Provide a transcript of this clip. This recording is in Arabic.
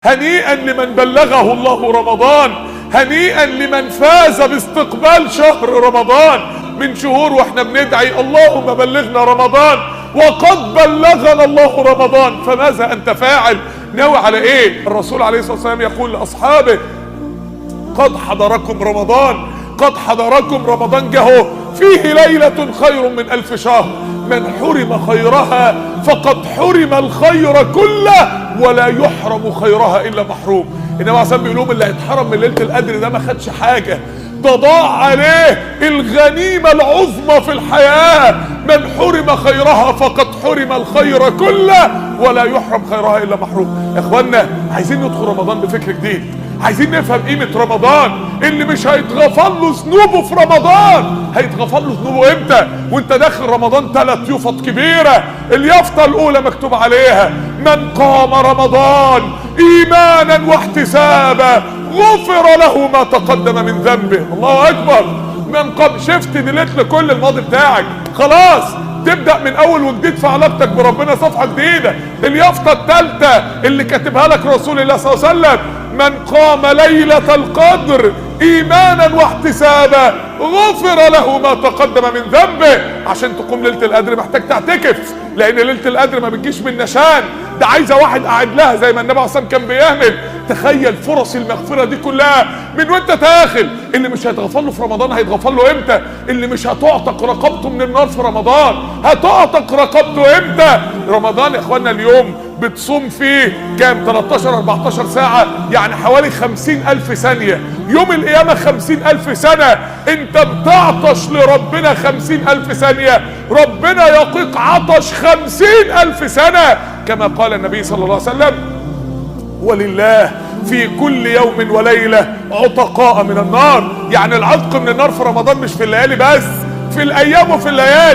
هنيئا لمن بلغه الله رمضان، هنيئا لمن فاز باستقبال شهر رمضان. من شهور واحنا بندعي اللهم بلغنا رمضان، وقد بلغنا الله رمضان، فماذا انت فاعل؟ ناوي على ايه؟ الرسول عليه الصلاة والسلام يقول لاصحابه: قد حضركم رمضان، قد حضركم رمضان جه فيه ليلة خير من 1000 شهر، من حرم خيرها فقد حرم الخير كله ولا يحرم خيرها الا محروم. انما عشان بيقولوا اللي هيتحرم من ليلة القدر ده ما خدش حاجة، ده ضاع عليه الغنيمة العظمى في الحياة. من حرم خيرها فقد حرم الخير كله ولا يحرم خيرها الا محروم. يا اخوانا عايزين ندخل رمضان بفكر جديد، عايزين نفهم قيمة رمضان. اللي مش هيتغفر له ذنوبه في رمضان هيتغفر له ذنوبه امتى؟ وانت داخل رمضان 3 يافط كبيرة. اليافطة الاولى مكتوب عليها: من قام رمضان ايمانا واحتسابا غفر له ما تقدم من ذنبه. الله اكبر. من قام، شفت ديليت لكل الماضي بتاعك، خلاص تبدأ من اول وجديد في علاقتك بربنا، صفحة جديدة. اليافطة الثالثة اللي كاتبها لك رسول الله صلى الله عليه وسلم: من قام ليلة القدر ايمانا واحتسابا غفر له ما تقدم من ذنبه. عشان تقوم ليلة القدر محتاج تعتكف، لان ليلة القدر ما بتجيش من نشان، ده عايزة واحد قاعد لها زي ما النبي عليه الصلاة والسلام كان بيعمل. تخيل فرص المغفرة دي كلها من وانت داخل. اللي مش هيتغفر له في رمضان هيتغفر له امتى؟ اللي مش هتعتق رقبته من النار في رمضان هتعتق رقبته امتى؟ رمضان يا اخوانا اليوم بتصوم فيه كام؟ 13-14 ساعة، يعني حوالي 50,000 ثانية. يوم القيامة 50,000 سنة. انت بتعطش لربنا 50,000 ثانية، ربنا يقيك عطش 50,000 سنة، كما قال النبي صلى الله عليه وسلم: ولله في كل يوم وليلة عتقاء من النار. يعني العتق من النار في رمضان مش في الليالي بس، في الايام وفي الليالي.